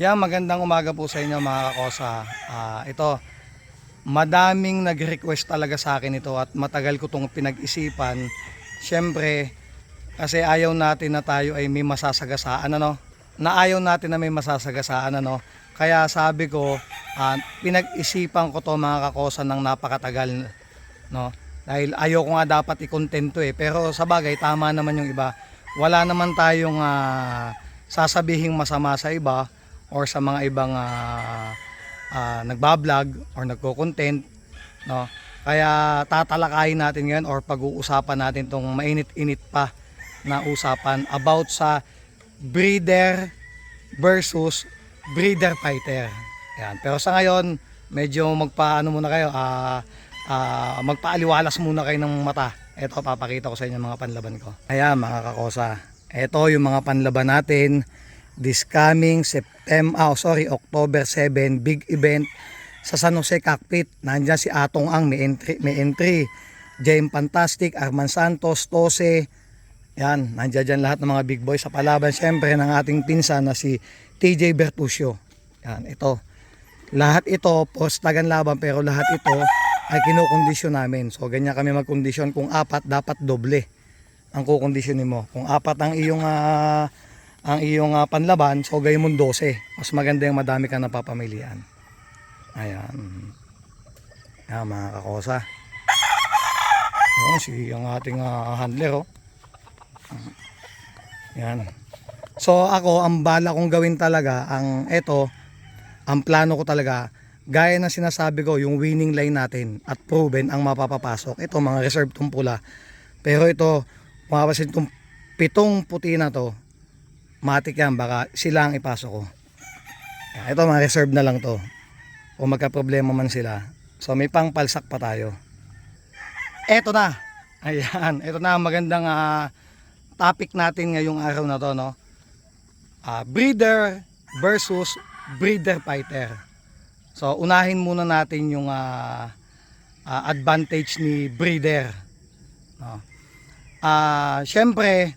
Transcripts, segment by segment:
Yan, magandang umaga po sa inyo mga kakosa. Ito, madaming nag-request talaga sa akin ito at matagal ko itong pinag-isipan. Siyempre, kasi ayaw natin na tayo ay may masasagasaan, ano? Na ayaw natin na may masasagasaan, ano? Kaya sabi ko, pinag-isipan ko to mga kakosa ng napakatagal, no? Dahil ayaw ko nga dapat i-content to eh. Pero sa bagay, tama naman yung iba. Wala naman tayong sasabihing masama sa iba or sa mga ibang nagbablog or nagko-content, no? Kaya tatalakayin natin ngayon or pag-uusapan natin tong mainit-init pa na usapan about sa breeder versus breeder fighter. Yan. Pero sa ngayon, medyo magpaano muna kayo, magpaaliwalas muna kayo ng mata. Ito, papakita ko sa inyo mga panlaban ko. Ayan mga kakosa, ito yung mga panlaban natin this coming October 7, big event sa San Jose Cockpit. Nandiyan si Atong Ang, may entry. James Fantastic, Arman Santos, Tose. Yan, nandiyan dyan lahat ng mga big boys sa palaban syempre ng ating pinsan na si TJ Bertuccio. Yan, ito. Lahat ito, postagan laban, pero lahat ito ay kinukondisyon namin. So ganyan kami magkondisyon. Kung apat, dapat doble ang kukondisyonin mo. Kung apat ang iyong panlaban, so gayon mo 12. Mas maganda yung madami kang napapamilian. Ayan. Ayan mga kakosa. Ayan, ang ating handler, oh. Ayan. So ako, ang bala kong gawin talaga, ang plano ko talaga, gaya na sinasabi ko, yung winning line natin at proven ang mapapapasok. Ito, mga reserve tong pula. Pero ito, mapapasin itong 7 puti na to, matik yan, baka sila ang ipasok ko. Yan, ito, mga reserve na lang to. Kung magka-problema man sila. So, may pangpalsak pa tayo. Ito na. Ayan, ito na ang magandang topic natin ngayong araw na to, no? Breeder versus breeder fighter. So, unahin muna natin yung advantage ni breeder. No? Syempre,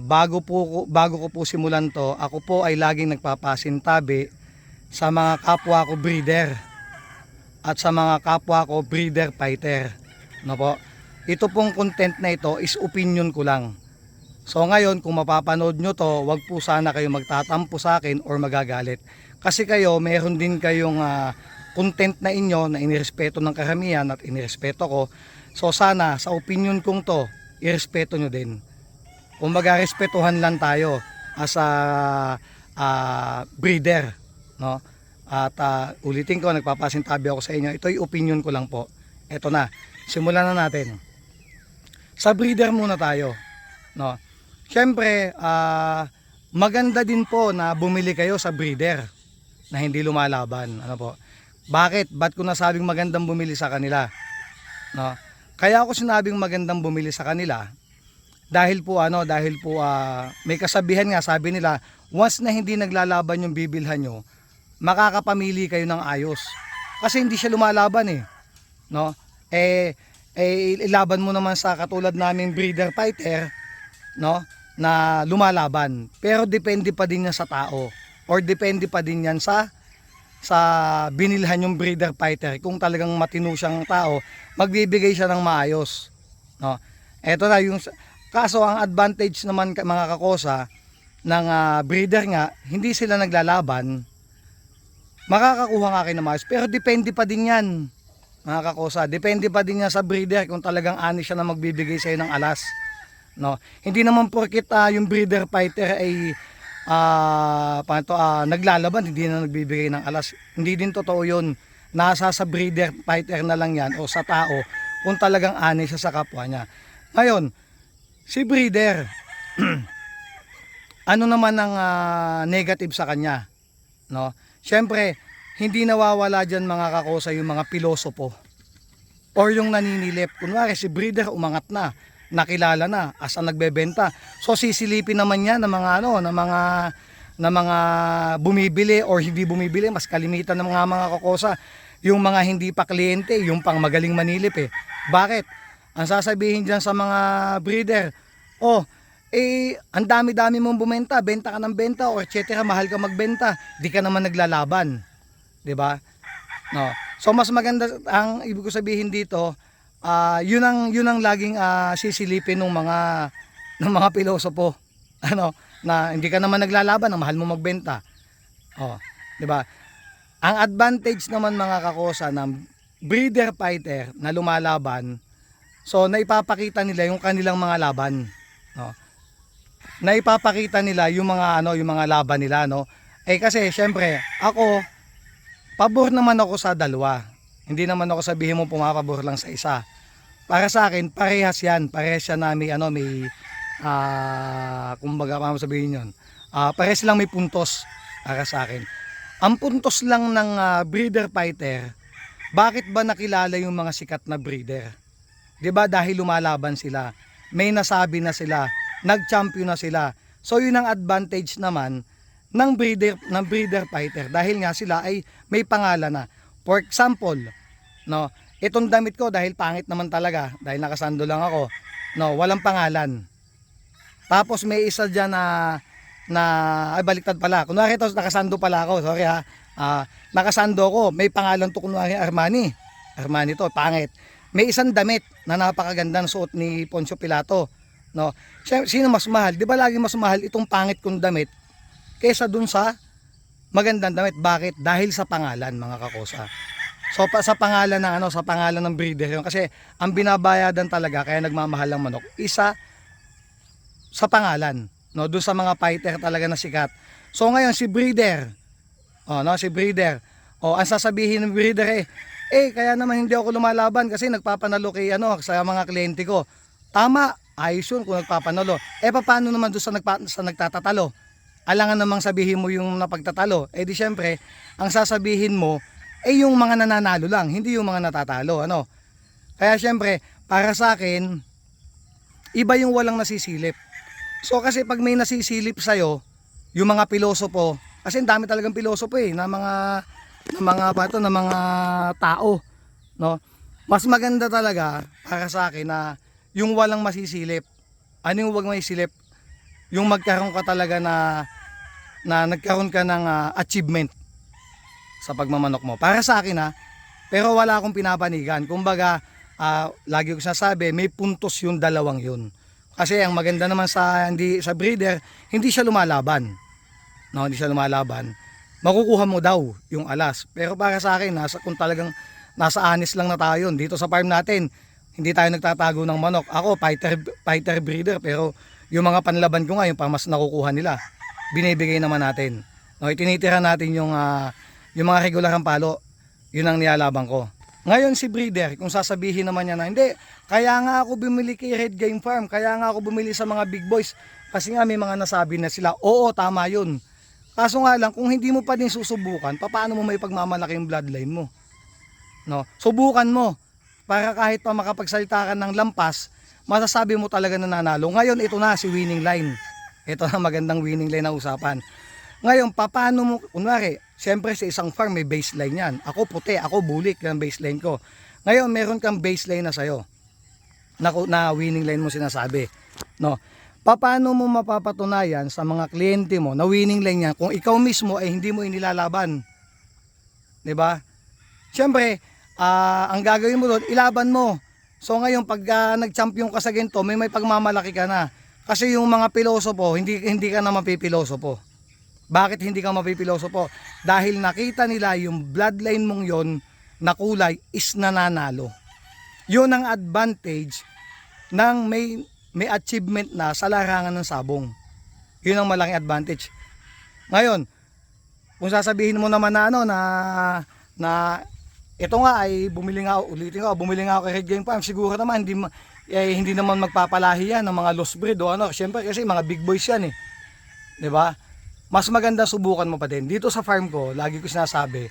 bago ko po simulan to, ako po ay laging nagpapasintabi sa mga kapwa ko breeder at sa mga kapwa ko breeder fighter. No po? Ito pong content na ito is opinion ko lang. So ngayon, kung mapapanood nyo to, wag po sana kayo magtatampo sa akin or magagalit. Kasi kayo, meron din kayong content na inyo na inirespeto ng karamihan at inirespeto ko. So sana, sa opinion kong to, irespeto nyo din. Kung respetuhan lang tayo as a breeder, no? At ulitin ko, nagpapasintabi ako sa inyo, ito'y opinion ko lang po. Ito na, simulan na natin. Sa breeder muna tayo, no? Siyempre, maganda din po na bumili kayo sa breeder na hindi lumalaban. Ano po? Bakit? Ba't ko nasabing magandang bumili sa kanila? No? Kaya ako sinabing magandang bumili sa kanila dahil po may kasabihan nga, sabi nila, once na hindi naglalaban yung bibilhan nyo, makakapamili kayo ng ayos. Kasi hindi siya lumalaban eh. No? Ilaban mo naman sa katulad naming breeder fighter, no, na lumalaban. Pero depende pa din yan sa tao or depende pa din yan sa binilhan yung breeder fighter. Kung talagang matino siyang tao, magbibigay siya ng maayos, no. Ito na yung kaso, ang advantage naman mga kakosa ng breeder nga, hindi sila naglalaban, makakakuha nga kayo ng maayos, pero depende pa din yan mga kakosa, depende pa din yan sa breeder kung talagang ani siya na magbibigay sa iyo ng alas, no. Hindi naman porket yung breeder fighter ay naglalaban, hindi na nagbibigay ng alas. Hindi din totoo yun. Nasa sa breeder fighter na lang yan o sa tao kung talagang ani siya sa kapwa niya. Ngayon, si breeder ano naman ang negative sa kanya, no? Syempre, hindi nawawala dyan mga kakosa yung mga pilosopo or yung naninilip. Kunwari si breeder umangat na, nakilala na as ang nagbebenta, so sisilipin naman yan ng mga bumibili or hindi bumibili. Mas kalimitan ng mga kakosa yung mga hindi pa kliyente, yung pang magaling manilip eh. Bakit? Ang sasabihin dyan sa mga breeder, ang dami-dami mong bumenta, benta ka ng benta or etc. mahal ka magbenta, di ka naman naglalaban, 'di ba? No. So mas maganda ang ibig ko sabihin dito, yun ang laging sisilipin ng mga pilosopo. Ano, na hindi ka naman naglalaban, ang mahal mo magbenta. Oh, 'di ba? Ang advantage naman mga kakosa ng breeder fighter na lumalaban, so naipapakita nila yung kanilang mga laban, no? Naipapakita nila yung mga laban nila, no? Kasi syempre, ako pabor naman ako sa dalawa. Hindi naman ako sabihin mo pumapabor lang sa isa. Para sa akin, parehas yan na may kumbaga paano sabihin yun. Parehas lang may puntos para sa akin. Ang puntos lang ng breeder fighter, bakit ba nakilala yung mga sikat na breeder? 'Di ba dahil lumalaban sila, may nasabi na sila, nag-champion na sila. So yun ang advantage naman ng breeder fighter dahil nga sila ay may pangalan na. For example, no, itong damit ko dahil pangit naman talaga, dahil nakasando lang ako, no, walang pangalan. Tapos may isa diyan ay baliktad pala. Kunwari ito nakasando pala ako, sorry ha. Nakasando ako, may pangalan to kunwari Armani. Armani to, pangit. May isang damit na napakaganda na suot ni Poncio Pilato. No, sino mas mahal? 'Di ba lagi mas mahal itong pangit kong damit kaysa dun sa magandang damit? Bakit? Dahil sa pangalan, mga kakosa. So sa pangalan ng breeder 'yon, kasi ang binabayadan talaga kaya nagmamahal ang manok isa sa pangalan, no, doon sa mga fighter talaga na sikat. So ngayon si breeder, ang sasabihin ng breeder kaya naman hindi ako lumalaban kasi nagpapanalo kay sa mga kliyente ko. Tama, ayos yun kung nagpapanalo. Paano naman doon sa nagtatatalo? Alangan namang sabihin mo yung napagtatalo. Di syempre, ang sasabihin mo yung mga nananalo lang, hindi yung mga natatalo, ano? Kaya syempre, para sa akin, iba yung walang nasisilip. So kasi pag may nasisilip sa'yo, yung mga pilosopo, kasi dami talagang pilosopo na mga tao, no? Mas maganda talaga para sa akin na yung walang masisilip. Ano yung wag masisilip? Yung magkaroon ka talaga na nagkaroon ka ng achievement sa pagmamanok mo. Para sa akin pero wala akong pinapanigan. Kumbaga, lagi ko sinasabi, may puntos yung dalawang yun. Kasi ang maganda naman sa breeder, hindi siya lumalaban. No, hindi siya lumalaban. Makukuha mo daw yung alas. Pero para sa akin, kung talagang nasa honest lang na tayo dito sa farm natin, hindi tayo nagtatago ng manok. Ako, fighter breeder, pero yung mga panlaban ko nga, yung mas nakukuha nila, binibigay naman natin. No, itinitira natin yung mga regular ang palo, yun ang nilalaban ko. Ngayon si breeder, kung sasabihin naman niya na, hindi, kaya nga ako bumili kay Red Game Farm, kaya nga ako bumili sa mga big boys, kasi nga may mga nasabi na sila, oo, tama yun. Kaso nga lang, kung hindi mo pa din susubukan, paano mo may pagmamalaki yung bloodline mo? No, subukan mo para kahit pa makapagsalita ka ng lampas, masasabi mo talaga na nanalo. Ngayon ito na si winning line. Ito na magandang winning line na usapan. Ngayon, paano mo, kunwari, siyempre sa isang farm may baseline yan. Ako puti, ako bulik yung baseline ko. Ngayon, meron kang baseline na sa'yo na winning line mo sinasabi. No, paano mo mapapatunayan sa mga kliyente mo na winning line yan kung ikaw mismo ay hindi mo inilalaban? 'Di ba? Siyempre, ang gagawin mo doon, ilaban mo. So ngayon pag nag-champion ka sa ganito, may pagmamalaki ka na. Kasi yung mga pilosopo, hindi ka na mapipilosopo. Bakit hindi ka mapipilosopo? Dahil nakita nila yung bloodline mong yon na kulay is nananalo. Yun ang advantage ng may achievement na sa larangan ng sabong. Yun ang malaking advantage. Ngayon, kung sasabihin mo naman na ito nga ay bumili nga ako kay Red Game Farm, siguro naman hindi naman magpapalahi yan ng mga lost breed o ano. Siyempre kasi mga big boys yan 'Di ba? Mas maganda subukan mo pa din. Dito sa farm ko, lagi ko sinasabi,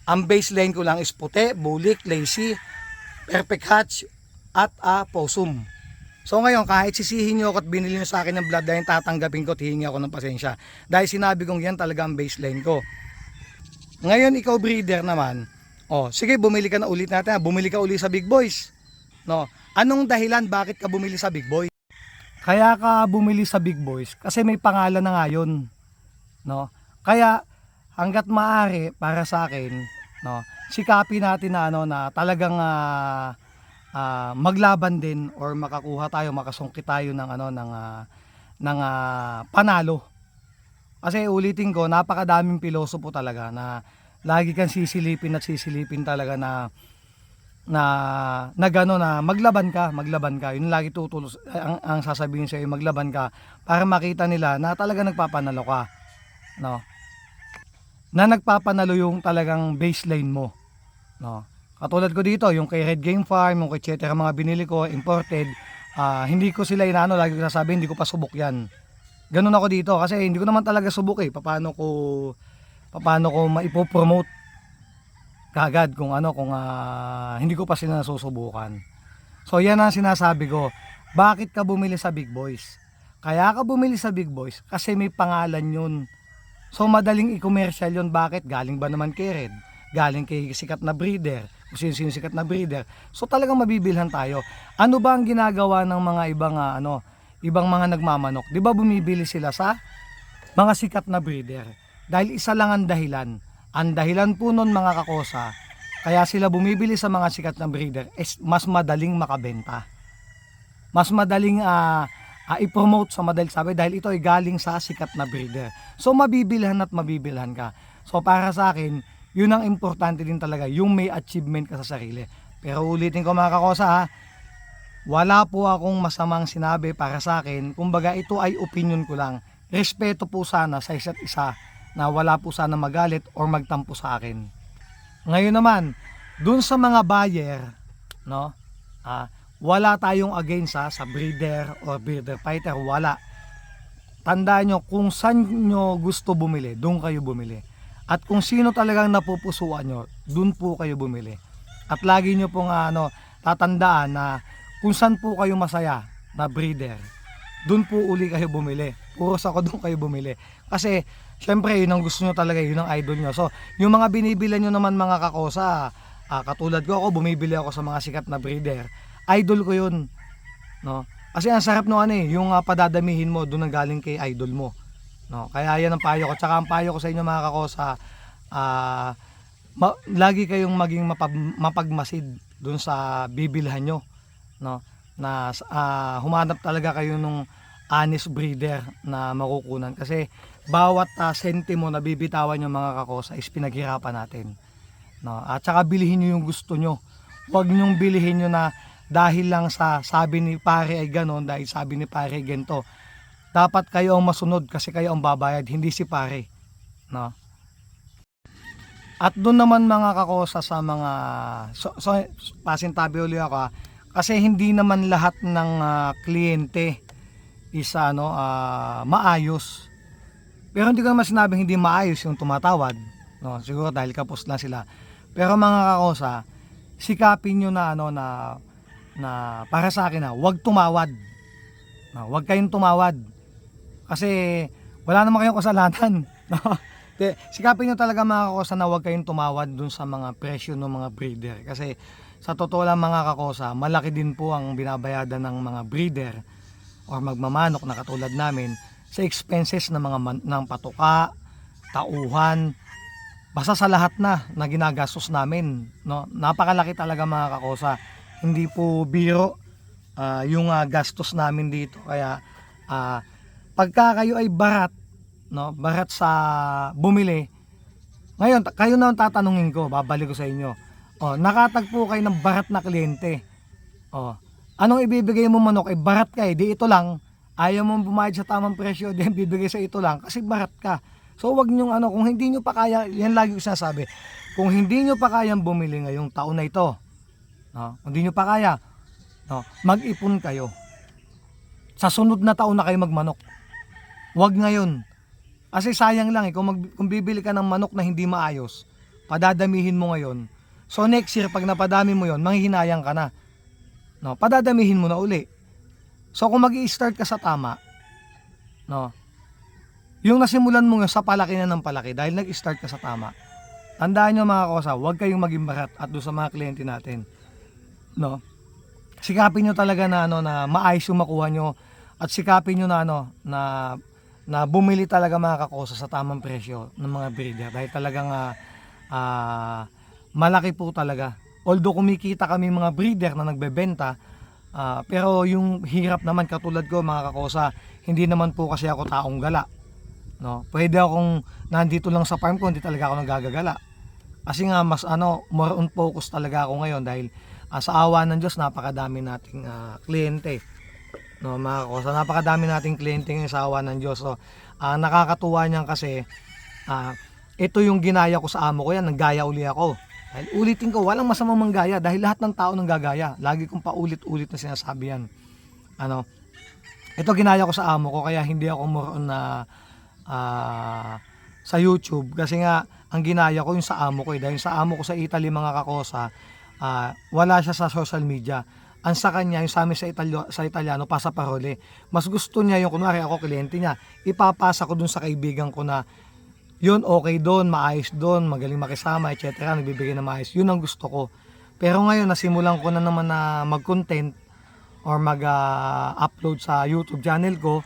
ang baseline ko lang is puti, bulik, lazy, perfect hatch, at possum. So ngayon, kahit sisihin nyo ako at binili nyo sa akin ng bloodline, tatanggapin ko at hihingi ako ng pasensya. Dahil sinabi kong yan talaga ang baseline ko. Ngayon, ikaw breeder naman, sige, bumili ka na ulit natin. Bumili ka ulit sa big boys. No? Anong dahilan bakit ka bumili sa big boy? Kaya ka bumili sa Big Boys kasi may pangalan na nga yun, no? Kaya hangga't maaari para sa akin, no, sikapin natin na ano na talagang maglaban din or makakuha tayo, makasungkit tayo ng ano ng panalo. Kasi ulitin ko, napakadaming pilosopo talaga na lagi kang sisilipin at sisilipin talaga na gano na maglaban ka. Yun lagi tutulos ang sasabihin sa iyo, maglaban ka para makita nila na talaga nagpapanalo ka, no? Na nagpapanalo yung talagang baseline mo, no? Katulad ko dito, yung kay Red Game Farm, yung kay Chetera, mga binili ko imported, hindi ko sila inaano, lagi ko sasabihin hindi ko pa subok yan. Ganun ako dito kasi hindi ko naman talaga subok paano ko maipopromote kagad kung hindi ko pa sila nasusubukan. So yan ang sinasabi ko. Bakit ka bumili sa Big Boys? Kaya ka bumili sa Big Boys kasi may pangalan yun. So madaling i-commercial yun. Bakit? Galing ba naman kay Red? Galing kay sikat na breeder? Kung sino sikat na breeder? So talagang mabibilhan tayo. Ano ba ang ginagawa ng mga ibang mga nagmamanok? Di ba bumibili sila sa mga sikat na breeder? Dahil isa lang ang dahilan. Ang dahilan po nun mga kakosa, kaya sila bumibili sa mga sikat na breeder is mas madaling makabenta. Mas madaling i-promote sa madaling sabi dahil ito ay galing sa sikat na breeder. So mabibilhan at mabibilhan ka. So para sa akin, yun ang importante din talaga, yung may achievement ka sa sarili. Pero ulitin ko mga kakosa, wala po akong masamang sinabi para sa akin. Kumbaga ito ay opinion ko lang. Respeto po sana sa isa't isa na wala po sana magalit or magtampo sa akin. Ngayon naman, dun sa mga buyer, no, wala tayong against sa breeder or breeder fighter, wala. Tandaan nyo, kung saan nyo gusto bumili, dun kayo bumili. At kung sino talagang napupusuan nyo, dun po kayo bumili. At lagi nyo pong tatandaan na kung saan po kayo masaya na breeder, dun po uli kayo bumili. Puros ako dun kayo bumili. Kasi syempre yun ang gusto nyo talaga, yun ang idol nyo. So yung mga binibilan nyo naman mga kakosa, katulad ko, ako bumibili ako sa mga sikat na breeder. Idol ko yun, no? Kasi ang sarap no yung padadamihin mo doon ang galing kay idol mo, no? Kaya yan ang payo ko. Tsaka ang payo ko sa inyo mga kakosa, lagi kayong maging mapagmasid doon sa bibilhan nyo, no? Na humanap talaga kayo nung honest breeder na makukunan kasi bawat sentimo na bibitawan yung mga kakosa is pinaghirapan natin, no? At saka bilihin nyo yung gusto nyo. Huwag nyong bilihin nyo na dahil lang sa sabi ni pare ay ganon, dahil sabi ni pare ay ganito. Dapat kayo ang masunod kasi kayo ang babayad, hindi si pare, no? At doon naman mga kakosa sa mga pasintabi uli ako kasi hindi naman lahat ng kliyente is maayos. Pero hindi ko naman sinabing hindi maayos yung tumatawad, no? Siguro dahil kapos lang sila. Pero mga kakosa, sikapin nyo na para sa akin huwag tumawad. Huwag kayong tumawad. Kasi wala naman kayong kasalanan, no? Sikapin nyo talaga mga kakosa na huwag kayong tumawad dun sa mga presyo ng mga breeder. Kasi sa totoo lang mga kakosa, malaki din po ang binabayadan ng mga breeder or magmamanok na katulad namin sa expenses ng ng patuka, tauhan, basta sa lahat na ginagastos namin, no? Napakalaki talaga mga kakosa. Hindi po biro yung gastos namin dito. Kaya pagka kayo ay barat, no, barat sa bumili, ngayon kayo na ang tatanungin ko, babalik ko sa inyo. Nakatagpo kayo ng barat na kliyente. Anong ibibigay mo manok? Barat ka di ito lang. Ayaw mong bumayad sa tamang presyo, then bibigay sa ito lang kasi barat ka. So wag nyong kung hindi nyo pa kaya, yan lagi ko sinasabi, kung hindi nyo pa kayang bumili ngayong taon na ito, no, kung hindi nyo pa kaya, no, mag-ipon kayo. Sa sunod na taon na kayo magmanok. Wag ngayon. Kasi sayang lang kung bibili ka ng manok na hindi maayos, padadamihin mo ngayon. So next year pag napadami mo yon, manghihinayang ka na. No, padadamihin mo na uli. So kung magi-start ka sa tama, no, yung nasimulan mo sa palaki na ng palaki dahil nag-start ka sa tama. Tandaan nyo mga kakosa, huwag kayong maging barat at doon sa mga kliyente natin, no. Sikapin nyo talaga na na maayos yung makuha nyo. At sikapin nyo na na bumili talaga mga kakosa sa tamang presyo ng mga breeder dahil talagang malaki po talaga. Although kumikita kami mga breeder na nagbebenta, pero yung hirap naman katulad ko mga kakosa, hindi naman po kasi ako taong gala. No? Pwede akong nandito lang sa farm ko, hindi talaga ako nagagagala. Kasi nga mas more on focus talaga ako ngayon dahil sa awa ng Diyos napakadami nating kliyente. No, mga kakosa, napakadami nating kliyente ngayon sa awa ng Diyos. So, nakakatuwa niyan kasi ito yung ginaya ko sa amo ko yan, naggaya uli ako. Dahil ulitin ko, walang masamang manggaya dahil lahat ng tao nanggagaya. Lagi kong paulit-ulit na sinasabi yan. Ito ginaya ko sa amo ko kaya hindi ako more on na sa YouTube kasi nga ang ginaya ko yung sa amo ko dahil sa amo ko sa Italy mga kakosa, wala siya sa social media. Ang sa kanya, yung sa amin sa Italiano, pasa parole. Mas gusto niya yung, kunwari ako, kliyente niya, ipapasa ko dun sa kaibigan ko na, yun, okay doon, maayos doon, magaling makisama, etc. Nagbibigay na maayos. Yun ang gusto ko. Pero ngayon, nasimulan ko na naman na mag-content or mag-upload sa YouTube channel ko,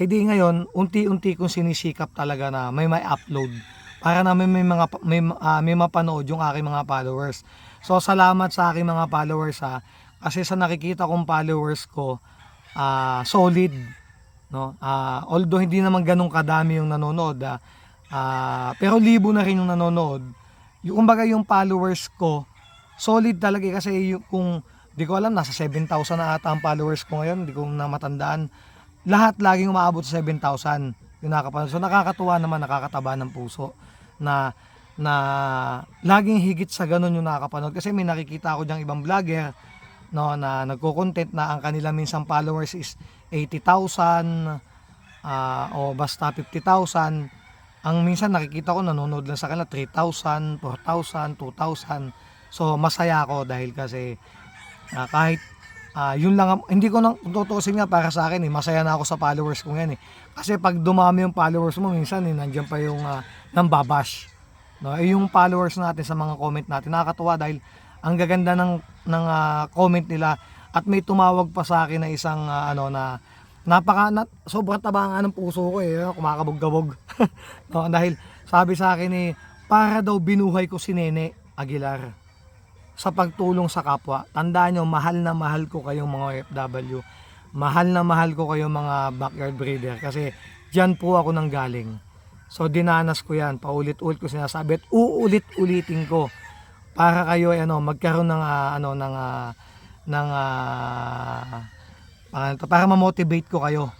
di ngayon, unti-unti kong sinisikap talaga na may upload para na may mapanood yung aking mga followers. So, salamat sa aking mga followers kasi sa nakikita kong followers ko, solid, no? Although hindi naman ganun kadami yung nanonood, pero libo na rin yung nanonood. Yung kumbaga yung followers ko, solid talaga kasi kung di ko alam, nasa 7,000 na ata ang followers ko ngayon, hindi ko na matandaan. Lahat laging umaabot sa 7,000 yung nakapanood. So nakakatuwa naman, nakakataba ng puso na laging higit sa ganun yung nakapanood. Kasi may nakikita ako diyang ibang vlogger, no, na nagko-content na ang kanila minsan followers is 80,000 o basta 50,000. Ang minsan nakikita ko nanonood lang sa kanila 3,000, 4,000, 2,000. So masaya ako dahil kasi kahit yun lang, hindi ko nang tutusin nga para sa akin masaya na ako sa followers ko ngayon kasi pag dumami yung followers mo minsan nandiyan pa yung nambabash, no? Yung followers natin sa mga comment natin nakakatuwa dahil ang gaganda ng comment nila at may tumawag pa sa akin na isang na sobrang taba nga ng puso ko kumakabog-kabog. No, dahil sabi sa akin para daw binuhay ko si Nene Aguilar sa pagtulong sa kapwa. Tandaan nyo, mahal na mahal ko kayong mga OFW. Mahal na mahal ko kayong mga backyard breeder kasi dyan po ako nang galing. So dinanas ko yan, paulit-ulit ko sinasabi at uulit-ulitin ko para kayo magkaroon ng para ma-motivate ko kayo,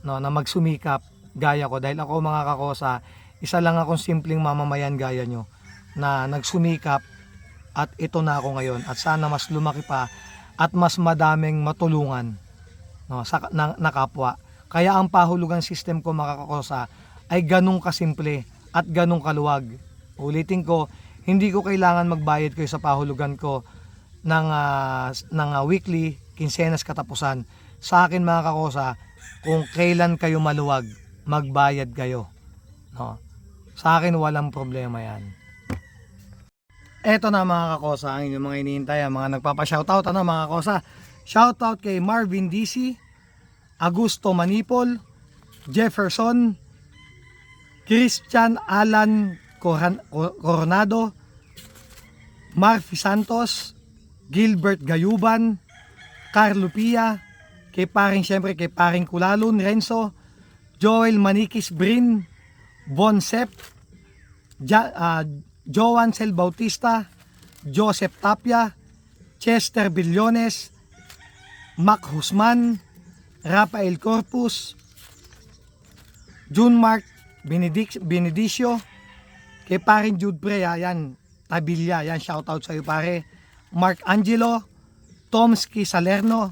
no, na magsumikap gaya ko dahil ako mga kakosa, isa lang akong simpleng mamamayan gaya nyo na nagsumikap at ito na ako ngayon at sana mas lumaki pa at mas madaming matulungan, no, na kapwa. Kaya ang pahulugan system ko mga kakosa ay ganun kasimple at ganun kaluwag. Ulitin ko, hindi ko kailangan magbayad kayo sa pahulugan ko ng weekly, kinsenas, katapusan. Sa akin mga kakosa, kung kailan kayo maluwag, magbayad kayo, no? Sa akin walang problema yan. Eto na mga kakosa, ang inyong mga hinihintay, mga nagpapa-shoutout mga kakosa. Shoutout kay Marvin DC, Augusto Manipol, Jefferson, Christian Alan Coronado, Marfi Santos, Gilbert Gayuban, Carlo Pia, kay paring Kulalon Renzo, Joel Manikis Brin, Von Sepp, Joan Cel Bautista, Joseph Tapia, Chester Billones, Mac Husman, Rafael Corpus, Junmark Benedicio, kay paring Jude Prea, yan, Tabilla, yan, shoutout sa iyo pare. Mark Angelo, Tomsky Salero,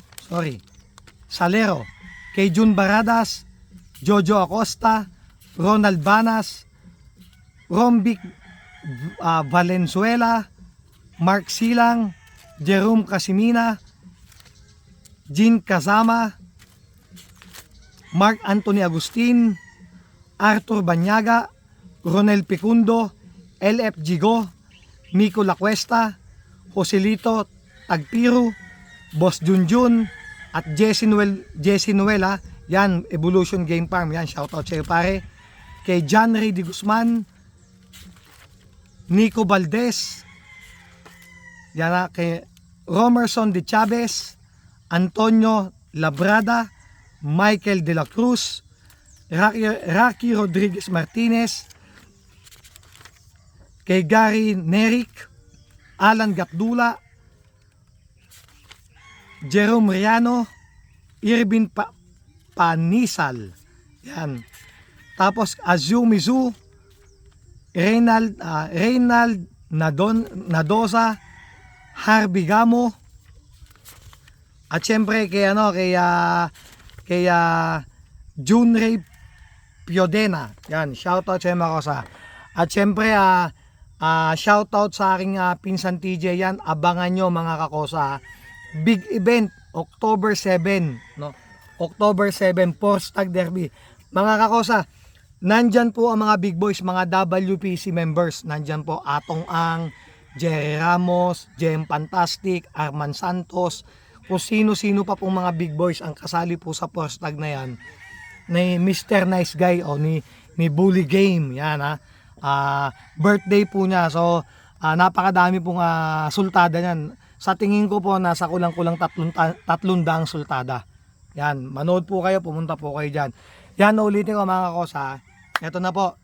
kay Jun Baradas, Jojo Acosta, Ronald Banas, Rombic Valenzuela, Mark Silang, Jerome Casimina, Jean Kazama, Mark Anthony Agustin, Arthur Banyaga, Ronel Picundo, LF Gigo, Miko Lacuesta, Joselito Tagpiro, Boss Junjun, at Jesse Nuela Yan, Evolution Game Farm. Yan, shoutout sa iyo pare. Kay John Ray de Guzman, Nico Valdez, yan, kay Romerson de Chavez, Antonio Labrada, Michael de la Cruz, Rocky Rodriguez Martinez, kay Gary Neric, Alan Gapdula, Jerome Riano, Irvin Panisal. Yan. Tapos Azumizu, Reynald Nadoza, Harvey Gamo, at syempre kay Junray Piodena. Yan, shoutout sa mga kosa. At syempre shoutout sa aking pinsan TJ. Yan, abangan nyo mga kakosa. Big event October 7, no? October 7 Porstag Derby. Mga kakosa, nandyan po ang mga big boys, mga WPC members. Nandyan po Atong Ang, Jerry Ramos, Jem Fantastic, Arman Santos, kung sino-sino pa pong mga big boys ang kasali po sa Porstag na yan. Ni Mr. Nice Guy o ni Bully Game. Yan birthday po niya. So napakadami pong sultada niyan. Sa tingin ko po nasa kulang-kulang 300 sultada. Yan, manood po kayo, pumunta po kayo dyan. Yan, ulitin ko mga kakosa. Ito na po.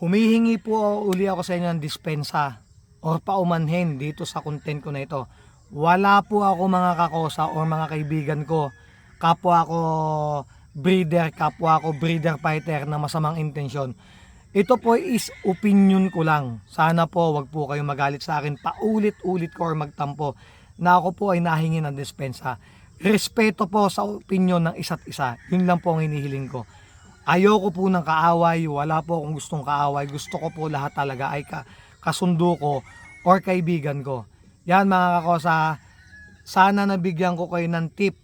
Humihingi po uli ako sa inyo ng dispensa or paumanhin dito sa content ko na ito. Wala po ako mga kakosa or mga kaibigan ko. Kapwa ako breeder fighter na masamang intensyon. Ito po is opinion ko lang. Sana po wag po kayong magalit sa akin. Paulit-ulit ko or magtampo na ako po ay nahingi ng dispensa. Respeto po sa opinion ng isa't isa. Yun lang po ang hinihiling ko. Ayoko po ng kaaway. Wala po akong gustong kaaway. Gusto ko po lahat talaga ay kasundo ko or kaibigan ko. Yan mga kakosa. Sana nabigyan ko kayo ng tip.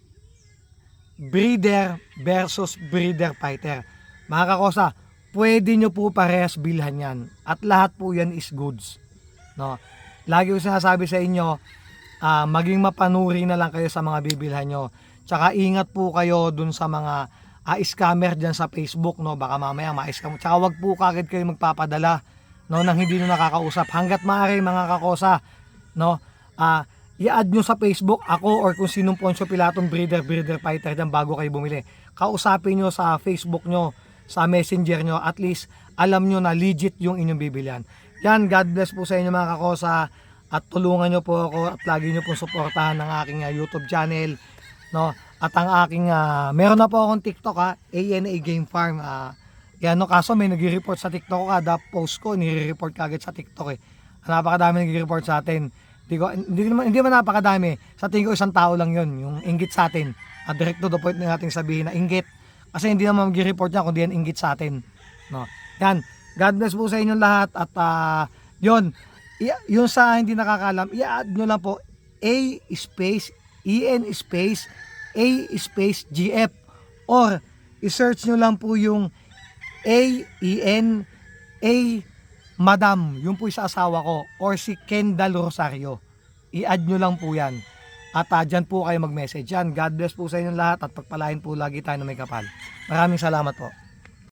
Breeder versus breeder fighter. Mga kakosa, pwede nyo po parehas bilhan yan. At lahat po yan is goods. No? Lagi ko sinasabi sa inyo, maging mapanuri na lang kayo sa mga bibilhan nyo. Tsaka ingat po kayo dun sa mga scammer dyan sa Facebook. No? Baka mamaya ma-scam. Tsaka wag po kagad kayo magpapadala, no, nang hindi nyo nakakausap. Hanggat maaari mga kakosa, no, i-add nyo sa Facebook ako or kung sinong Poncio Pilaton breeder fighter dyan bago kayo bumili. Kausapin nyo sa Facebook nyo, sa messenger nyo, at least alam nyo na legit yung inyong bibilihan. Yan, God bless po sa inyo mga kakosa, at tulungan nyo po ako at lagi nyo po suportahan ng aking YouTube channel, no? At ang aking meron na po akong TikTok, ANA Game Farm. Yan, no, kaso may nagre-report sa TikTok ko, kada post ko nire-report kagad sa TikTok napakadami nagre-report sa atin. Hindi man napakadami, sa tingin ko isang tao lang yon, yung inggit sa atin. Direct to the point na natin sabihin na inggit. Kasi hindi naman mag-report niya kundi yan inggit sa atin. No? Yan. God bless po sa inyong lahat. At yun sa hindi nakakalam, i-add nyo lang po A space EN space A space GF or i-search nyo lang po yung AEN A Madam. Yung po sa asawa ko or si Kendall Rosario. I-add nyo lang po yan. At dyan po kayo mag-message yan. God bless po sa inyong lahat at pagpalain po lagi tayo na may kapal. Maraming salamat po.